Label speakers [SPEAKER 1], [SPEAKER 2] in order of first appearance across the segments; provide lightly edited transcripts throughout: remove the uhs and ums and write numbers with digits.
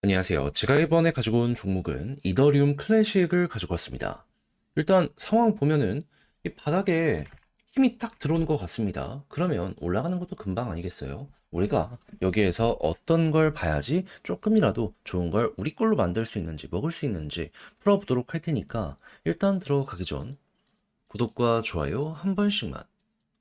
[SPEAKER 1] 안녕하세요. 제가 이번에 가지고 온 종목은 이더리움 클래식을 가지고 왔습니다. 일단 상황 보면은 이 바닥에 힘이 딱 들어오는 것 같습니다. 그러면 올라가는 것도 금방 아니겠어요? 우리가 여기에서 어떤 걸 봐야지 조금이라도 좋은 걸 우리 걸로 만들 수 있는지 먹을 수 있는지 풀어보도록 할 테니까 일단 들어가기 전 구독과 좋아요 한 번씩만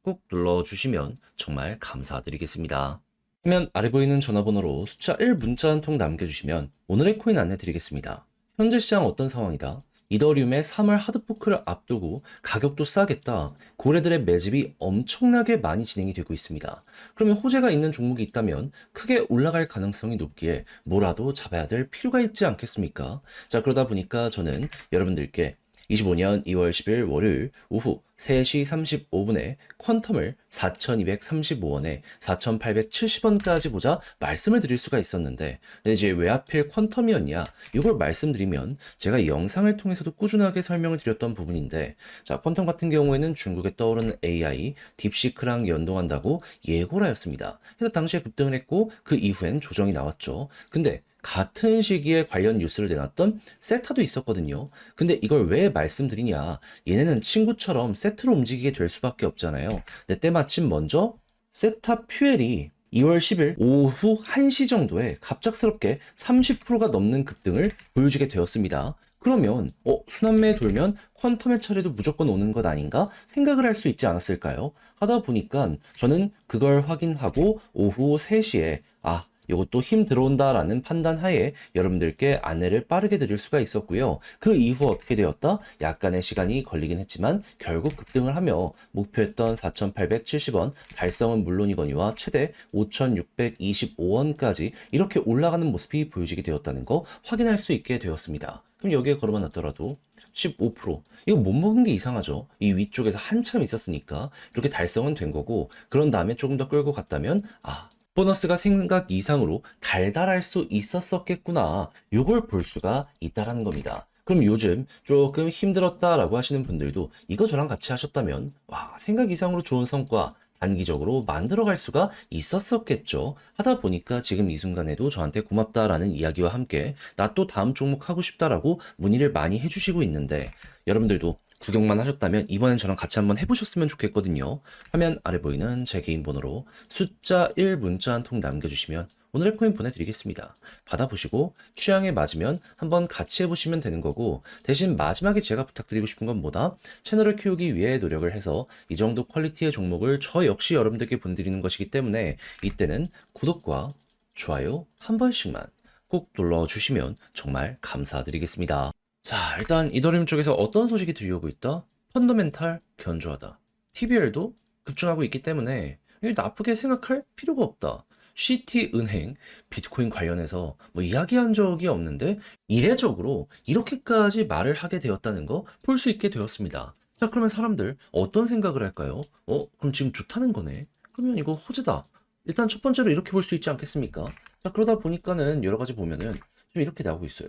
[SPEAKER 1] 꼭 눌러주시면 정말 감사드리겠습니다. 화면 아래 보이는 전화번호로 숫자 1 문자 한 통 남겨주시면 오늘의 코인 안내 드리겠습니다. 현재 시장 어떤 상황이다? 이더리움의 3월 하드포크를 앞두고 가격도 싸겠다. 고래들의 매집이 엄청나게 많이 진행이 되고 있습니다. 그러면 호재가 있는 종목이 있다면 크게 올라갈 가능성이 높기에 뭐라도 잡아야 될 필요가 있지 않겠습니까? 자, 그러다 보니까 저는 여러분들께 25년 2월 10일 월요일 오후 3시 35분에 퀀텀을 4,235원에 4,870원까지 보자 말씀을 드릴 수가 있었는데, 근데 이제 왜 하필 퀀텀이었냐? 이걸 말씀드리면 제가 영상을 통해서도 꾸준하게 설명을 드렸던 부분인데, 자, 퀀텀 같은 경우에는 중국에 떠오르는 AI, 딥시크랑 연동한다고 예고를 하였습니다. 그래서 당시에 급등을 했고, 그 이후엔 조정이 나왔죠. 근데 같은 시기에 관련 뉴스를 내놨던 세타도 있었거든요. 근데 이걸 왜 말씀드리냐? 얘네는 친구처럼 세트로 움직이게 될 수밖에 없잖아요. 근데 때마침 먼저 세타 퓨엘이 2월 10일 오후 1시 정도에 갑작스럽게 30%가 넘는 급등을 보여주게 되었습니다. 그러면 순환매 돌면 퀀텀의 차례도 무조건 오는 것 아닌가 생각을 할 수 있지 않았을까요? 하다 보니까 저는 그걸 확인하고 오후 3시에 이것도 힘 들어온다라는 판단 하에 여러분들께 안내를 빠르게 드릴 수가 있었고요. 그 이후 어떻게 되었다? 약간의 시간이 걸리긴 했지만 결국 급등을 하며 목표했던 4,870원 달성은 물론이거니와 최대 5,625원까지 이렇게 올라가는 모습이 보여지게 되었다는 거 확인할 수 있게 되었습니다. 그럼 여기에 걸어만 놨더라도 15% 이거 못 먹은 게 이상하죠. 이 위쪽에서 한참 있었으니까 이렇게 달성은 된 거고, 그런 다음에 조금 더 끌고 갔다면 보너스가 생각 이상으로 달달할 수 있었었겠구나. 요걸 볼 수가 있다라는 겁니다. 그럼 요즘 조금 힘들었다라고 하시는 분들도 이거 저랑 같이 하셨다면 생각 이상으로 좋은 성과 단기적으로 만들어갈 수가 있었었겠죠. 하다 보니까 지금 이 순간에도 저한테 고맙다라는 이야기와 함께 나 또 다음 종목 하고 싶다라고 문의를 많이 해주시고 있는데, 여러분들도 구경만 하셨다면 이번엔 저랑 같이 한번 해보셨으면 좋겠거든요. 화면 아래 보이는 제 개인 번호로 숫자 1 문자 한 통 남겨주시면 오늘의 코인 보내드리겠습니다. 받아보시고 취향에 맞으면 한번 같이 해보시면 되는 거고, 대신 마지막에 제가 부탁드리고 싶은 건 뭐다? 채널을 키우기 위해 노력을 해서 이 정도 퀄리티의 종목을 저 역시 여러분들께 보내드리는 것이기 때문에 이때는 구독과 좋아요 한 번씩만 꼭 눌러주시면 정말 감사드리겠습니다. 자, 일단 이더리움 쪽에서 어떤 소식이 들려오고 있다? 펀더멘탈 견조하다. TBL도 급증하고 있기 때문에 이거 나쁘게 생각할 필요가 없다. CT은행, 비트코인 관련해서 뭐 이야기한 적이 없는데 이례적으로 이렇게까지 말을 하게 되었다는 거 볼 수 있게 되었습니다. 자, 그러면 사람들 어떤 생각을 할까요? 그럼 지금 좋다는 거네. 그러면 이거 호재다. 일단 첫 번째로 이렇게 볼 수 있지 않겠습니까? 자, 그러다 보니까는 여러 가지 보면은 좀 이렇게 나오고 있어요.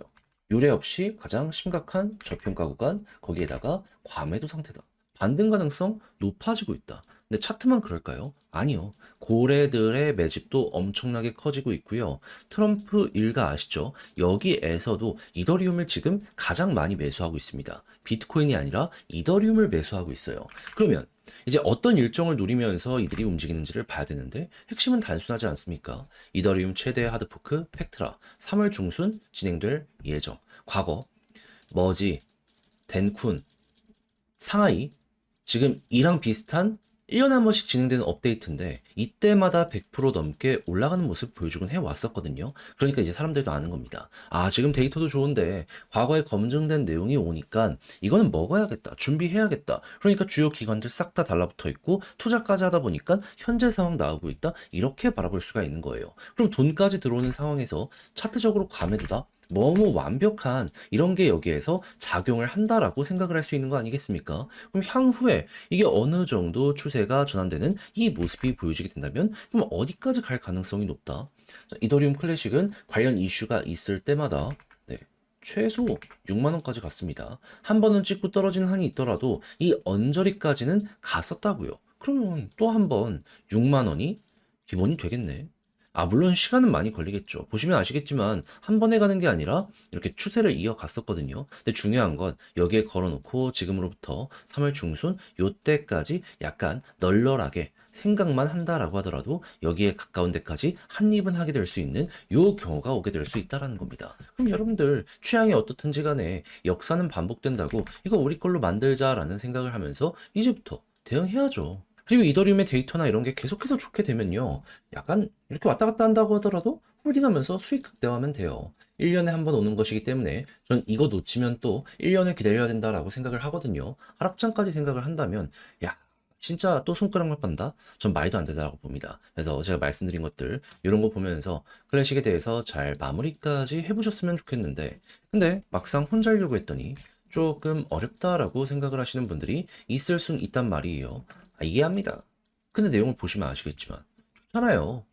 [SPEAKER 1] 유례 없이 가장 심각한 저평가 구간, 거기에다가 과매도 상태다. 반등 가능성 높아지고 있다. 근데 차트만 그럴까요? 아니요. 고래들의 매집도 엄청나게 커지고 있고요. 트럼프 일가 아시죠? 여기에서도 이더리움을 지금 가장 많이 매수하고 있습니다. 비트코인이 아니라 이더리움을 매수하고 있어요. 그러면 이제 어떤 일정을 노리면서 이들이 움직이는지를 봐야 되는데, 핵심은 단순하지 않습니까? 이더리움 최대 하드포크 팩트라 3월 중순 진행될 예정. 과거 머지, 덴쿤, 상하이 지금 이랑 비슷한 1년에 한 번씩 진행되는 업데이트인데 이때마다 100% 넘게 올라가는 모습 보여주곤 해왔었거든요. 그러니까 이제 사람들도 아는 겁니다. 지금 데이터도 좋은데 과거에 검증된 내용이 오니까 이거는 먹어야겠다, 준비해야겠다. 그러니까 주요 기관들 싹 다 달라붙어 있고 투자까지 하다 보니까 현재 상황 나오고 있다, 이렇게 바라볼 수가 있는 거예요. 그럼 돈까지 들어오는 상황에서 차트적으로 과매도다, 너무 완벽한 이런 게 여기에서 작용을 한다라고 생각을 할 수 있는 거 아니겠습니까? 그럼 향후에 이게 어느 정도 추세가 전환되는 이 모습이 보여지게 된다면 그럼 어디까지 갈 가능성이 높다? 자, 이더리움 클래식은 관련 이슈가 있을 때마다 최소 6만 원까지 갔습니다. 한 번은 찍고 떨어지는 한이 있더라도 이 언저리까지는 갔었다고요. 그러면 또 한 번 6만 원이 기본이 되겠네. 물론 시간은 많이 걸리겠죠. 보시면 아시겠지만 한 번에 가는 게 아니라 이렇게 추세를 이어갔었거든요. 근데 중요한 건 여기에 걸어놓고 지금으로부터 3월 중순 요때까지 약간 널널하게 생각만 한다라고 하더라도 여기에 가까운 데까지 한입은 하게 될 수 있는 요 경우가 오게 될 수 있다라는 겁니다. 그럼 여러분들 취향이 어떻든지 간에 역사는 반복된다고 이거 우리 걸로 만들자라는 생각을 하면서 이제부터 대응해야죠. 그리고 이더리움의 데이터나 이런 게 계속해서 좋게 되면요. 약간 이렇게 왔다 갔다 한다고 하더라도 홀딩하면서 수익 극대화하면 돼요. 1년에 한 번 오는 것이기 때문에 전 이거 놓치면 또 1년을 기다려야 된다라고 생각을 하거든요. 하락장까지 생각을 한다면 야, 진짜 또 손가락만 빤다? 전 말도 안 되다라고 봅니다. 그래서 제가 말씀드린 것들 이런 거 보면서 클래식에 대해서 잘 마무리까지 해보셨으면 좋겠는데 근데 막상 혼자 하려고 했더니 조금 어렵다라고 생각을 하시는 분들이 있을 순 있단 말이에요. 이해합니다. 근데 내용을 보시면 아시겠지만 좋잖아요.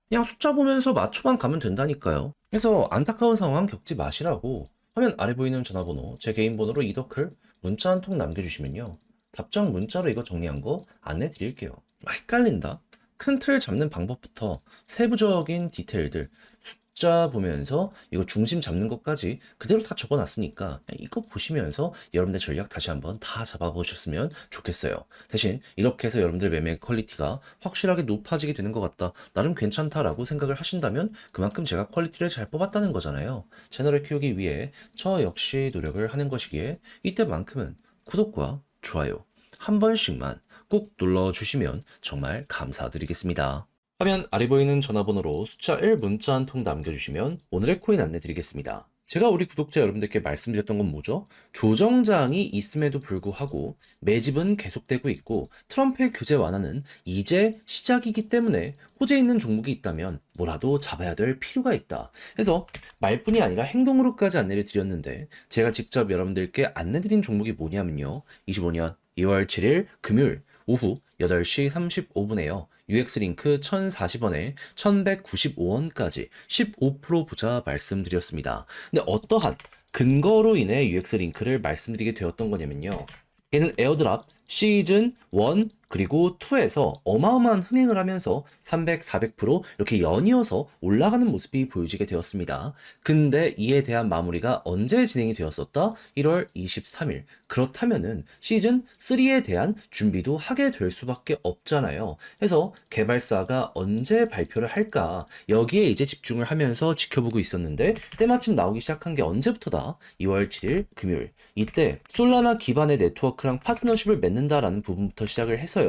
[SPEAKER 1] 그냥 숫자 보면서 맞춰만 가면 된다니까요. 그래서 안타까운 상황 겪지 마시라고 화면 아래 보이는 전화번호 제 개인 번호로 이더클 문자 한 통 남겨주시면요. 답장 문자로 이거 정리한 거 안내 드릴게요. 헷갈린다? 큰 틀 잡는 방법부터 세부적인 디테일들 숫자 보면서 이거 중심 잡는 것까지 그대로 다 적어놨으니까 이거 보시면서 여러분들 전략 다시 한번 다 잡아보셨으면 좋겠어요. 대신 이렇게 해서 여러분들 매매 퀄리티가 확실하게 높아지게 되는 것 같다. 나름 괜찮다라고 생각을 하신다면 그만큼 제가 퀄리티를 잘 뽑았다는 거잖아요. 채널을 키우기 위해 저 역시 노력을 하는 것이기에 이때만큼은 구독과 좋아요 한 번씩만 꼭 눌러주시면 정말 감사드리겠습니다. 화면 아래 보이는 전화번호로 숫자 1 문자 한 통 남겨주시면 오늘의 코인 안내 드리겠습니다. 제가 우리 구독자 여러분들께 말씀드렸던 건 뭐죠? 조정장이 있음에도 불구하고 매집은 계속되고 있고 트럼프의 규제 완화는 이제 시작이기 때문에 호재 있는 종목이 있다면 뭐라도 잡아야 될 필요가 있다. 그래서 말뿐이 아니라 행동으로까지 안내를 드렸는데 제가 직접 여러분들께 안내드린 종목이 뭐냐면요. 25년 2월 7일 금요일 오후 8시 35분에요. UX링크 1040원에 1195원까지 15% 보자 말씀드렸습니다. 근데 어떠한 근거로 인해 UX링크를 말씀드리게 되었던 거냐면요. 얘는 에어드랍 시즌 1 그리고 2에서 어마어마한 흥행을 하면서 300, 400% 이렇게 연이어서 올라가는 모습이 보여지게 되었습니다. 근데 이에 대한 마무리가 언제 진행이 되었었다? 1월 23일. 그렇다면은 시즌 3에 대한 준비도 하게 될 수밖에 없잖아요. 그래서 개발사가 언제 발표를 할까? 여기에 이제 집중을 하면서 지켜보고 있었는데 때마침 나오기 시작한 게 언제부터다? 2월 7일 금요일. 이때 솔라나 기반의 네트워크랑 파트너십을 맺는다라는 부분부터 시작을 해서요.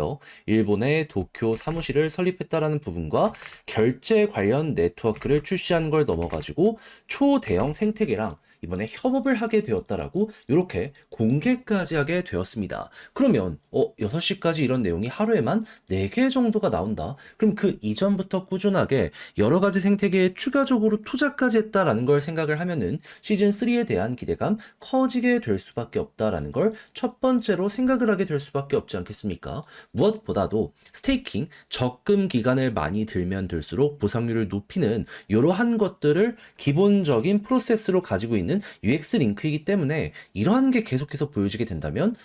[SPEAKER 1] 일본의 도쿄 사무실을 설립했다라는 부분과 결제 관련 네트워크를 출시한 걸 넘어가지고 초대형 생태계랑 이번에 협업을 하게 되었다라고 이렇게 공개까지 하게 되었습니다. 그러면 6시까지 이런 내용이 하루에만 4개 정도가 나온다. 그럼 그 이전부터 꾸준하게 여러 가지 생태계에 추가적으로 투자까지 했다라는 걸 생각을 하면은 시즌 3에 대한 기대감 커지게 될 수밖에 없다라는 걸 첫 번째로 생각을 하게 될 수밖에 없지 않겠습니까? 무엇보다도 스테이킹 적금 기간을 많이 들면 들수록 보상률을 높이는 이러한 것들을 기본적인 프로세스로 가지고 있는 UX 링크이기 때문에 이러한 게 계속해서 보여지게 된다면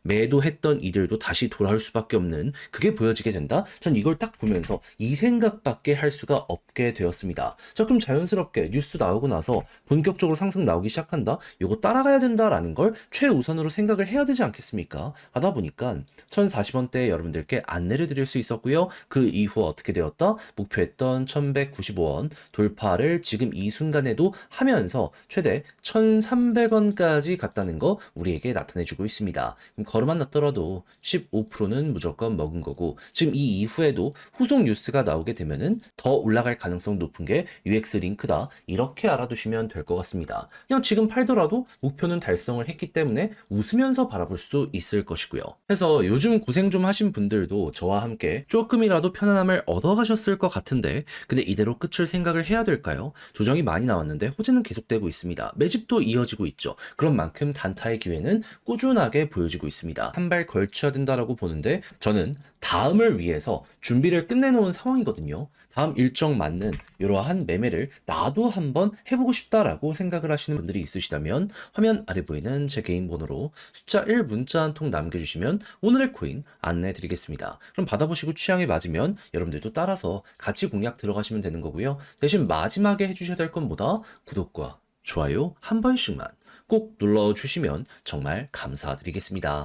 [SPEAKER 1] 매도했던 이들도 다시 돌아올 수밖에 없는 그게 보여지게 된다. 전 이걸 딱 보면서 이 생각밖에 할 수가 없게 되었습니다. 자, 그럼 자연스럽게 뉴스 나오고 나서 본격적으로 상승 나오기 시작한다. 이거 따라가야 된다라는 걸 최우선으로 생각을 해야 되지 않겠습니까? 하다 보니까 1040원대에 여러분들께 안내를 드릴 수 있었고요. 그 이후 어떻게 되었다? 목표했던 1195원 돌파를 지금 이 순간에도 하면서 최대 1300원까지 갔다는 거 우리에게 나타내주고 있습니다. 그럼 걸음만 났더라도 15%는 무조건 먹은 거고 지금 이 이후에도 후속 뉴스가 나오게 되면은 더 올라갈 가능성 높은 게 UX 링크다. 이렇게 알아두시면 될 것 같습니다. 그냥 지금 팔더라도 목표는 달성을 했기 때문에 웃으면서 바라볼 수 있을 것이고요. 그래서 요즘 고생 좀 하신 분들도 저와 함께 조금이라도 편안함을 얻어가셨을 것 같은데 근데 이대로 끝을 생각을 해야 될까요? 조정이 많이 나왔는데 호재는 계속되고 있습니다. 매집도 이어지고 있죠. 그런 만큼 단타의 기회는 꾸준하게 보여지고 있습니다. 한 발 걸쳐야 된다라고 보는데 저는 다음을 위해서 준비를 끝내놓은 상황이거든요. 다음 일정 맞는 이러한 매매를 나도 한번 해보고 싶다라고 생각을 하시는 분들이 있으시다면 화면 아래 보이는 제 개인 번호로 숫자 1 문자 한 통 남겨주시면 오늘의 코인 안내해 드리겠습니다. 그럼 받아보시고 취향에 맞으면 여러분들도 따라서 같이 공략 들어가시면 되는 거고요. 대신 마지막에 해주셔야 될 건 뭐다? 구독과 좋아요 한 번씩만 꼭 눌러주시면 정말 감사드리겠습니다.